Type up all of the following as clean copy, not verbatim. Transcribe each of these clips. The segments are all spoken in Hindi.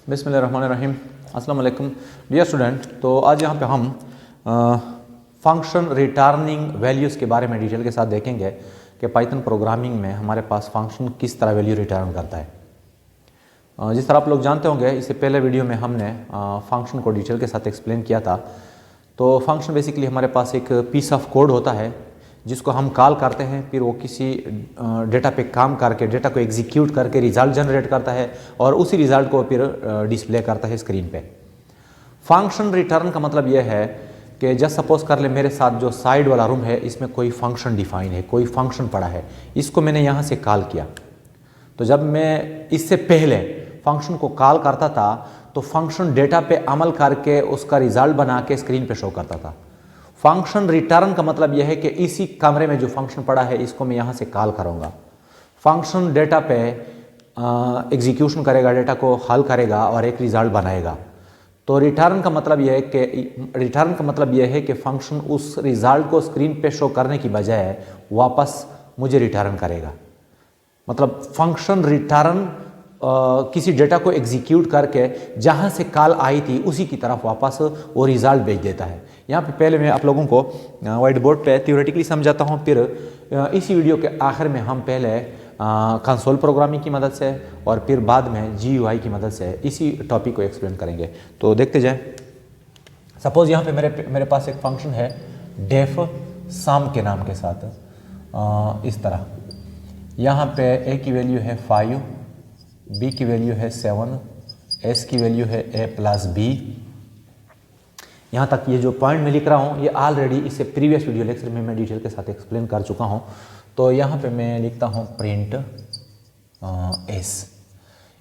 बिस्मिल्लाहिर्रहमानिर्रहीम। अस्सलाम वालेकुम डियर स्टूडेंट। तो आज यहाँ पे हम फंक्शन रिटर्निंग वैल्यूज़ के बारे में डिटेल के साथ देखेंगे कि पाइथन प्रोग्रामिंग में हमारे पास फंक्शन किस तरह वैल्यू रिटर्न करता है। जिस तरह आप लोग जानते होंगे, इससे पहले वीडियो में हमने फंक्शन को डिटेल के साथ एक्सप्लेन किया था। तो फंक्शन बेसिकली हमारे पास एक पीस ऑफ कोड होता है जिसको हम कॉल करते हैं, फिर वो किसी डेटा पे काम करके डेटा को एग्जीक्यूट करके रिज़ल्ट जनरेट करता है और उसी रिज़ल्ट को फिर डिस्प्ले करता है स्क्रीन पे। फंक्शन रिटर्न का मतलब यह है कि जस्ट सपोज कर ले मेरे साथ जो साइड वाला रूम है इसमें कोई फंक्शन डिफाइन है, कोई फंक्शन पड़ा है, इसको मैंने यहाँ से कॉल किया। तो जब मैं इससे पहले फंक्शन को कॉल करता था तो फंक्शन डेटा पे अमल करके उसका रिज़ल्ट बना के स्क्रीन पे शो करता था। फंक्शन रिटर्न का मतलब यह है कि इसी कमरे में जो फंक्शन पड़ा है इसको मैं यहाँ से कॉल करूँगा। फंक्शन डेटा पे एग्जीक्यूशन करेगा, डेटा को हल करेगा और एक रिज़ल्ट बनाएगा। तो रिटर्न का मतलब यह है कि फंक्शन उस रिज़ल्ट को स्क्रीन पे शो करने की बजाय वापस मुझे रिटर्न करेगा। मतलब फंक्शन रिटर्न किसी डेटा को एग्जीक्यूट करके जहाँ से कॉल आई थी उसी की तरफ वापस वो रिज़ल्ट भेज देता है। यहाँ पे पहले मैं आप लोगों को वाइट बोर्ड पे थ्योरेटिकली समझाता हूँ, फिर इसी वीडियो के आखिर में हम पहले कंसोल प्रोग्रामिंग की मदद से और फिर बाद में GUI की मदद से इसी टॉपिक को एक्सप्लेन करेंगे। तो देखते जाएं। सपोज़ यहाँ पे मेरे पास एक फंक्शन है डेफ सम के नाम के साथ। इस तरह यहाँ पे a की वैल्यू है 5, b की वैल्यू है 7, s की वैल्यू है a+b। यहाँ तक ये जो पॉइंट मैं लिख रहा हूँ ये ऑलरेडी इससे प्रीवियस वीडियो लेक्चर में मैं डिटेल के साथ एक्सप्लेन कर चुका हूँ। तो यहाँ पे मैं लिखता हूँ प्रिंट s।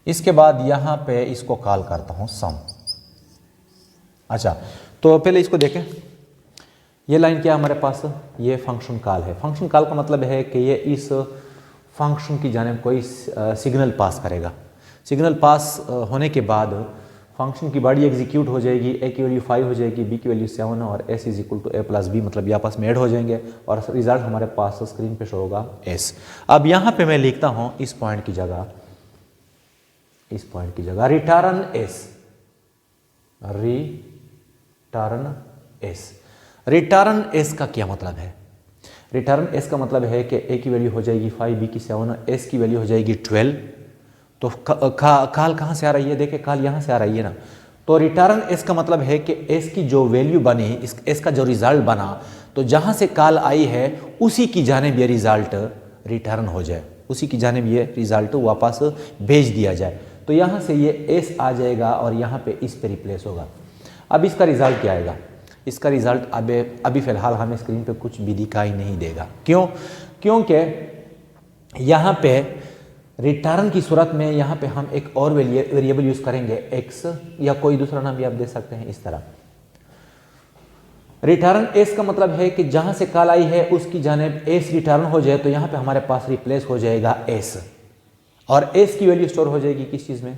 इसके बाद यहाँ पे इसको कॉल करता हूँ सम। अच्छा, तो पहले इसको देखें। ये लाइन क्या है हमारे पास, ये फंक्शन कॉल है। फंक्शन कॉल का मतलब है कि ये इस फंक्शन की जानिब कोई सिग्नल पास करेगा। सिग्नल पास होने के बाद फंक्शन की बॉडी एग्जीक्यूट हो जाएगी। a की वैल्यू 5 हो जाएगी, b की वैल्यू 7 और s is equal to a+b, मतलब ये आपस में ऐड हो जाएंगे और रिजल्ट हमारे पास स्क्रीन पे शो होगा s। अब यहाँ पे मैं लिखता हूँ इस पॉइंट की जगह रिटर्न s। रिटर्न s का क्या मतलब है? रिटर्न s का मतलब है कि a की वैल्यू हो जाएगी 5, b की 7, s की वैल्यू हो जाएगी 12। तो कॉल कहाँ से आ रही है? देखिए कॉल यहाँ से आ रही है ना। तो रिटर्न s का मतलब है कि s की जो वैल्यू बनी, इस s का जो रिजल्ट बना, तो जहाँ से कॉल आई है उसी की जानिब ये रिजल्ट रिटर्न हो जाए, उसी की जानिब ये रिजल्ट वापस भेज दिया जाए। तो यहाँ से ये s आ जाएगा और यहाँ पे इस पे रिप्लेस होगा। अब इसका रिजल्ट क्या आएगा? इसका रिजल्ट अभी फ़िलहाल हमें स्क्रीन पे कुछ भी दिखाई नहीं देगा। क्यों? क्योंकि यहाँ पे रिटर्न की सूरत में यहाँ पे हम एक और वेरिएबल यूज़ करेंगे x, या कोई दूसरा नाम भी आप दे सकते हैं इस तरह। रिटर्न s का मतलब है कि जहाँ से कॉल आई है उसकी जानिब s रिटर्न हो जाए। तो यहाँ पे हमारे पास रिप्लेस हो जाएगा s और s की वैल्यू स्टोर हो जाएगी किस चीज़ में?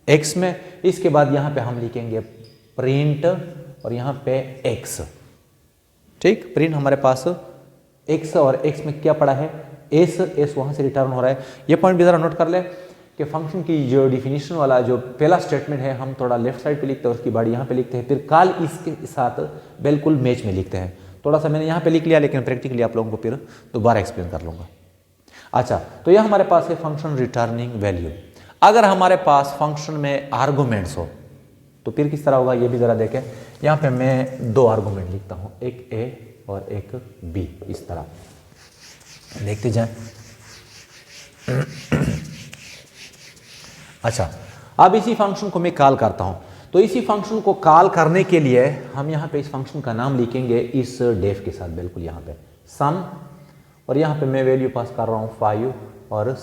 x में। इसके बाद यहाँ पे हम लिखेंगे प्रिंट और यहाँ पे x। ठीक, प्रिंट हमारे पास x और x में क्या पड़ा है? s वहाँ से रिटर्न हो रहा है। ये पॉइंट भी ज़रा नोट कर ले कि फंक्शन की जो डिफिनीशन वाला जो पहला स्टेटमेंट है हम थोड़ा लेफ्ट साइड पे लिखते हैं, उसकी बॉडी यहाँ पे लिखते हैं, फिर कॉल इसके साथ बिल्कुल मैच में लिखते हैं। थोड़ा सा मैंने यहाँ पे लिख लिया, लेकिन प्रैक्टिकली आप लोगों को फिर दोबारा एक्सप्लेन कर लूँगा। अच्छा, तो यह हमारे पास है फंक्शन रिटर्निंग वैल्यू। अगर हमारे पास फंक्शन में आर्गूमेंट्स हो तो फिर किस तरह होगा ये भी ज़रा देखें। यहाँ पे मैं 2 आर्गूमेंट लिखता हूँ, एक a और एक b। इस तरह देखते जाएं। अच्छा, अब इसी फंक्शन को मैं कॉल करता हूँ। तो इसी फंक्शन को कॉल करने के लिए हम यहाँ पे इस फंक्शन का नाम लिखेंगे इस डेफ के साथ, बिल्कुल यहाँ पे सम। और यहाँ पे मैं वैल्यू पास कर रहा हूँ 5 और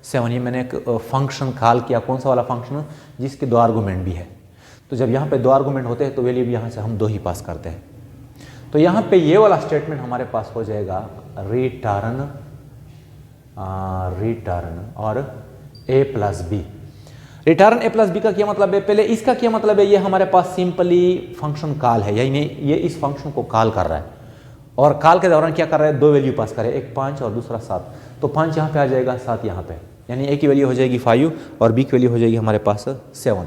7। ये मैंने एक फंक्शन कॉल किया। कौन सा वाला फंक्शन? जिसके 2 आर्गूमेंट भी है। तो जब यहाँ पे 2 आर्गूमेंट होते हैं तो वैल्यू भी यहाँ से हम 2 ही पास करते हैं। तो यहाँ पे ये वाला स्टेटमेंट हमारे पास हो जाएगा रिटर्न और a+b। रिटर्न a+b का क्या मतलब है? पहले इसका क्या मतलब है? ये हमारे पास सिंपली फंक्शन कॉल है, यानी ये इस फंक्शन को कॉल कर रहा है और कॉल के दौरान क्या कर रहा है? 2 वैल्यू पास कर रहा है, एक 5 और दूसरा 7। तो 5 यहाँ पे आ जाएगा, 7 यहाँ पे। यानी ए की वैल्यू हो जाएगी 5 और बी की वैल्यू हो जाएगी हमारे पास 7।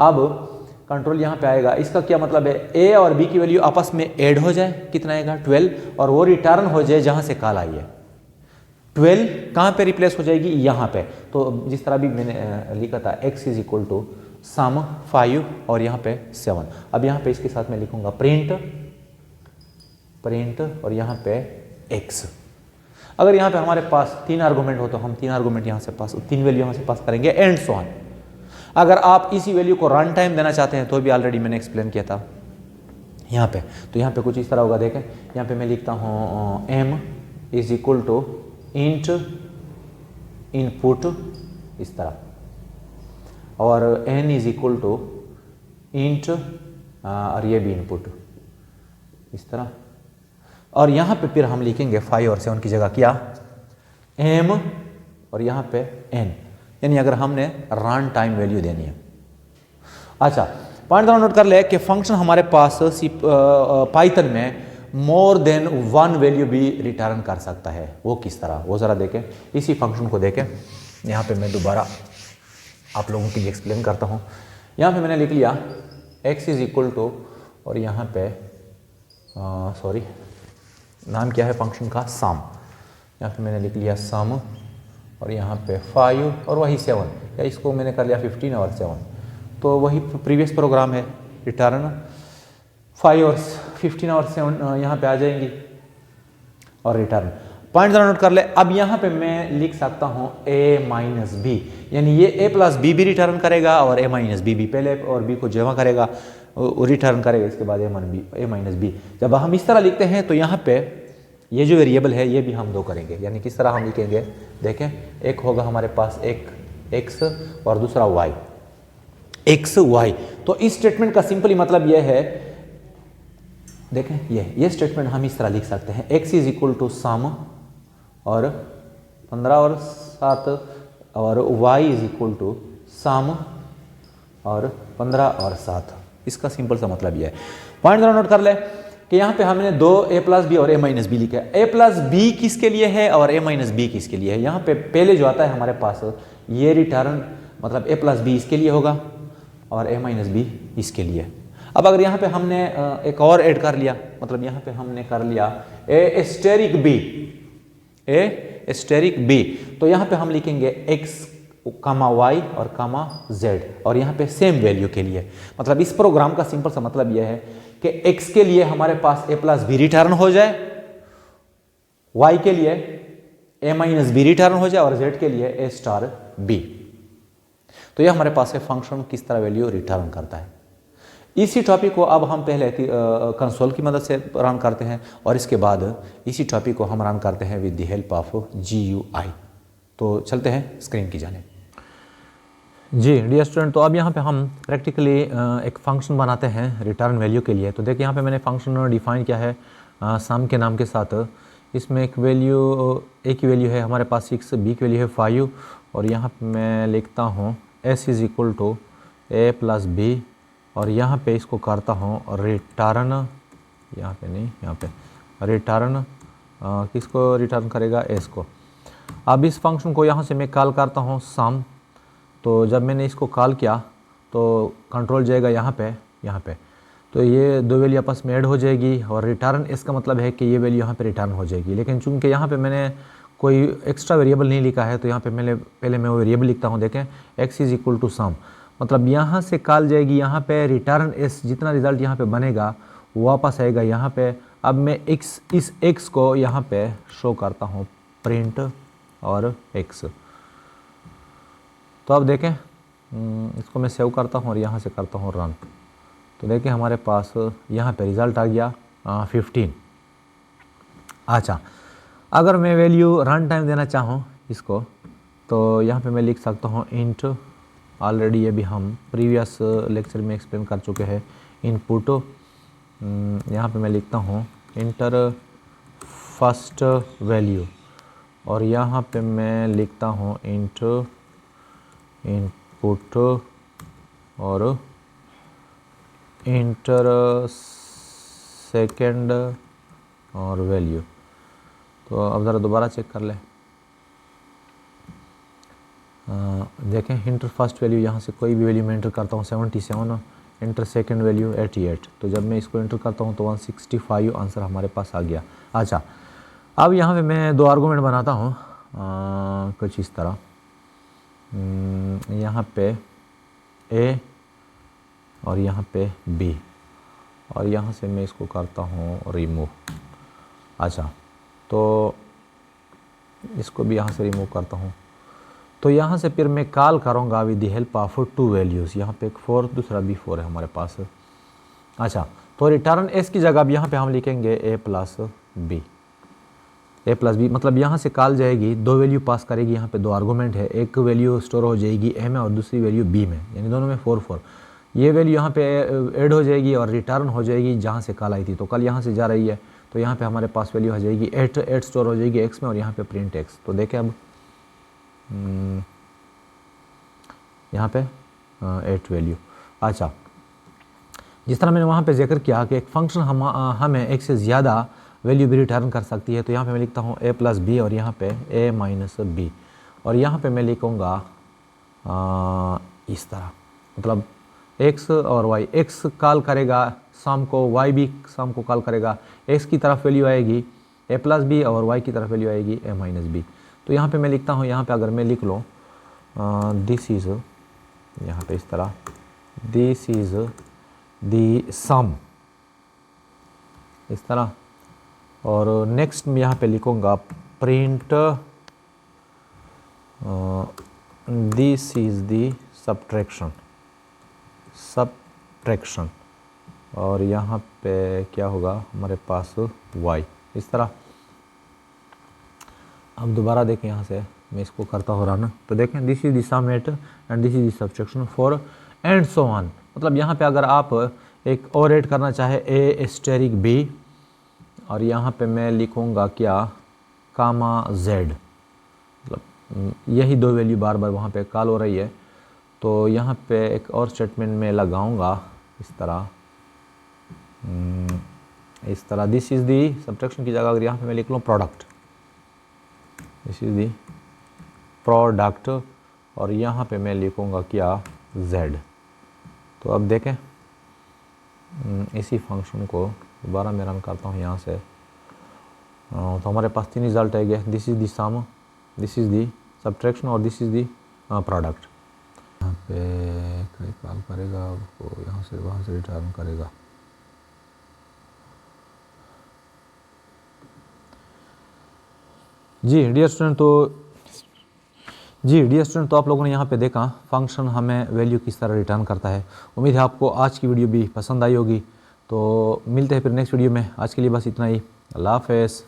अब कंट्रोल यहाँ पे आएगा, इसका क्या मतलब है, ए और बी की वैल्यू आपस में ऐड हो जाए, कितना आएगा 12, और वो रिटर्न हो जाए जहाँ से कॉल आई है। 12 कहाँ पे रिप्लेस हो जाएगी, यहाँ पे। तो जिस तरह भी मैंने लिखा था x is equal to some 5 और यहाँ पे 7। अब यहाँ पे इसके साथ मैं लिखूंगा प्रिंट और यहाँ पे x। अगर यहाँ पे हमारे पास 3 आर्गूमेंट हो तो हम 3 आर्गूमेंट यहाँ से पास, 3 वैल्यू यहाँ से पास करेंगे एंड सो ऑन। अगर आप इसी वैल्यू को रन टाइम देना चाहते हैं तो भी ऑलरेडी मैंने एक्सप्लेन किया था यहाँ पे। तो यहाँ पे कुछ इस तरह होगा, देखें यहाँ पे मैं लिखता हूँ m is equal to int input इस तरह, और n is equal to int और ये भी इनपुट इस तरह। और यहाँ पे फिर हम लिखेंगे 5 और 7 की जगह क्या, m और यहाँ पे n, यानी अगर हमने रन टाइम वैल्यू देनी है। अच्छा, पॉइंट नोट कर ले कि फंक्शन हमारे पास पाइथन में मोर देन 1 वैल्यू भी रिटर्न कर सकता है। वो किस तरह, वो ज़रा देखें, इसी फंक्शन को देखें। यहाँ पे मैं दोबारा आप लोगों के लिए एक्सप्लेन करता हूँ। यहाँ पे मैंने लिख लिया x इज इक्वल टू, और यहाँ पे सॉरी नाम क्या है फंक्शन का, सम। यहाँ पे मैंने लिख लिया सम और यहाँ पे 5 और वही 7, या इसको मैंने कर लिया 15 और 7। तो वही प्रीवियस प्रोग्राम है, रिटर्न 5 और 15 और 7 यहाँ पे आ जाएंगी और रिटर्न। पॉइंट जरा नोट कर ले। अब यहाँ पे मैं लिख सकता हूँ a माइनस बी, यानी ये a प्लस बी भी रिटर्न करेगा और a माइनस बी भी, पहले और b को जमा करेगा रिटर्न करेगा, इसके बाद a माइनस बी। जब हम इस तरह लिखते हैं तो यहाँ पे ये जो वेरिएबल है ये भी हम 2 करेंगे, यानी किस तरह हम लिखेंगे, देखें एक होगा हमारे पास एक x और दूसरा y, x y। तो इस स्टेटमेंट का सिंपली मतलब यह है, देखें ये स्टेटमेंट हम इस तरह लिख सकते हैं, x is equal to some और 15 और 7 और y is equal to some और 15 और 7। इसका सिंपल सा मतलब यह है। पॉइंट नोट कर ले कि यहाँ पे हमने 2 a प्लस बी और a माइनस बी लिखा है। a प्लस बी किसके लिए है और a माइनस बी किसके लिए है। यहाँ पे पहले जो आता है हमारे पास ये रिटर्न, मतलब a प्लस बी इसके लिए होगा और a माइनस बी इसके लिए। अब अगर यहाँ पे हमने एक और ऐड कर लिया, मतलब यहाँ पे हमने कर लिया a स्टेरिक b, तो यहाँ पे हम लिखेंगे x कामा y और कामा z, और यहाँ पे सेम वैल्यू के लिए। मतलब इस प्रोग्राम का सिंपल सा मतलब यह है कि x के लिए हमारे पास a प्लस बी रिटर्न हो जाए, y के लिए a माइनस बी रिटर्न हो जाए और z के लिए a स्टार b। तो यह हमारे पास है फंक्शन किस तरह वैल्यू रिटर्न करता है। इसी टॉपिक को अब हम पहले कंसोल की मदद से रन करते हैं और इसके बाद इसी टॉपिक को हम रन करते हैं with the help of GUI। तो चलते हैं स्क्रीन की जाने। जी डियर स्टूडेंट, तो अब यहाँ पे हम प्रैक्टिकली एक फंक्शन बनाते हैं रिटर्न वैल्यू के लिए। तो देखिए यहाँ पे मैंने फंक्शन डिफाइन किया है सम के नाम के साथ। इसमें एक वैल्यू, ए की वैल्यू है हमारे पास 6, बी की वैल्यू है 5, और यहाँ पे मैं लिखता हूँ s is equal to a plus B, और यहाँ पे इसको करता हूँ रिटर्न, यहाँ पे नहीं, यहाँ पे रिटर्न किसको रिटर्न करेगा, s को। अब इस फंक्शन को यहाँ से मैं कॉल करता हूँ सम। तो जब मैंने इसको कॉल किया तो कंट्रोल जाएगा यहाँ पे, तो ये 2 वैल्यू आपस में ऐड हो जाएगी और रिटर्न इसका मतलब है कि ये वैल्यू यहाँ पे रिटर्न हो जाएगी। लेकिन चूंकि यहाँ पे मैंने कोई एक्स्ट्रा वेरिएबल नहीं लिखा है तो यहाँ पे पहले मैं वो वेरिएबल लिखता हूँ। देखें x is equal to some, मतलब यहाँ से कॉल जाएगी यहाँ पे रिटर्न s, जितना रिजल्ट यहाँ पे बनेगा वो वापस आएगा यहाँ पे। अब मैं इस x को यहाँ पे शो करता हूँ प्रिंट और x। तो अब देखें इसको मैं सेव करता हूँ और यहाँ से करता हूँ रन। तो देखिए हमारे पास यहाँ पे रिज़ल्ट आ गया 15। अच्छा, अगर मैं वैल्यू रन टाइम देना चाहूँ इसको, तो यहाँ पे मैं लिख सकता हूँ इंट, ऑलरेडी ये भी हम प्रीवियस लेक्चर में एक्सप्लेन कर चुके हैं, इनपुट। यहाँ पे मैं लिखता हूँ इंटर फर्स्ट वैल्यू, और यहाँ पे मैं लिखता हूँ इंट इनपुट और इंटर सेकेंड और वैल्यू। तो अब ज़रा दोबारा चेक कर लें। देखें इंटर फर्स्ट वैल्यू, यहाँ से कोई भी वैल्यू मैं इंटर करता हूँ 77, इंटर सेकंड वैल्यू 88। तो जब मैं इसको इंटर करता हूँ तो 165 आंसर हमारे पास आ गया। अच्छा, अब यहाँ पे मैं दो आर्गूमेंट बनाता हूँ कुछ इस तरह, यहाँ पे ए और यहाँ पे बी, और यहाँ से मैं इसको करता हूँ रिमूव। अच्छा, तो इसको भी यहाँ से रिमूव करता हूँ। तो यहाँ से फिर मैं कॉल करूँगा with the help of two values, यहाँ पे एक 4 दूसरा भी 4 है हमारे पास। अच्छा, तो रिटर्न एस की जगह अब यहाँ पे हम लिखेंगे ए प्लस बी, ए प्लस बी, मतलब यहाँ से कॉल जाएगी, दो वैल्यू पास करेगी, यहाँ पे दो आर्गूमेंट है, एक वैल्यू स्टोर हो जाएगी ए में और दूसरी वैल्यू बी में, यानी दोनों में 4 4। ये वैल्यू यहाँ पे ऐड हो जाएगी और रिटर्न हो जाएगी जहाँ से कॉल आई थी। तो कल यहाँ से जा रही है तो यहाँ पे हमारे पास वैल्यू हो जाएगी 8 स्टोर हो जाएगी एक्स में और यहाँ पे प्रिंट एक्स। तो देखें अब यहाँ पे 8 वैल्यू। अच्छा, जिस तरह मैंने वहाँ पे जिक्र किया कि एक फंक्शन हमें एक से ज़्यादा वैल्यू भी रिटर्न कर सकती है। तो यहाँ पे मैं लिखता हूँ a प्लस बी और यहाँ पे a माइनस बी, और यहाँ पे मैं लिखूँगा इस तरह, मतलब x और y, x कॉल करेगा शाम को, y भी शाम को कॉल करेगा, x की तरफ वैल्यू आएगी a प्लस बी और y की तरफ वैल्यू आएगी a माइनस बी। तो यहाँ पे मैं लिखता हूँ, यहाँ पे अगर मैं लिख लूँ दिस इज़, यहाँ पे इस तरह, दिस इज़ दी सम, इस तरह, और नेक्स्ट मैं यहाँ पे लिखूँगा print this is the subtraction, और यहाँ पे क्या होगा हमारे पास y, इस तरह। अब दोबारा देखें, यहाँ से मैं इसको करता हो रहा ना, तो देखें this is the sum eight and this is the subtraction four and so on. मतलब यहाँ पे अगर आप एक और ऐड करना चाहे ए एस्टेरिक बी, और यहाँ पे मैं लिखूँगा क्या कामा जेड, मतलब यही दो वैल्यू बार बार वहाँ पे कॉल हो रही है। तो यहाँ पे एक और स्टेटमेंट में लगाऊँगा इस तरह, दिस इज़ दी सब्ट्रैक्शन की जगह अगर यहाँ पे मैं लिख लूँ product, this is the product, और यहाँ पे मैं लिखूँगा क्या z। तो अब देखें इसी फंक्शन को दोबारा मैं रन करता हूँ यहाँ से, तो हमारे पास 3 रिजल्ट आ गए, this is the sum, this is the subtraction और दिस इज़ दी प्रोडक्ट। यहाँ पे कॉल करेगा वो, यहाँ से वहाँ से रिटर्न करेगा। जी डियर स्टूडेंट, तो आप लोगों ने यहाँ पे देखा फंक्शन हमें वैल्यू किस तरह रिटर्न करता है। उम्मीद है आपको आज की वीडियो भी पसंद आई होगी। तो मिलते हैं फिर नेक्स्ट वीडियो में, आज के लिए बस इतना ही। अल्लाह हाफ़िज़।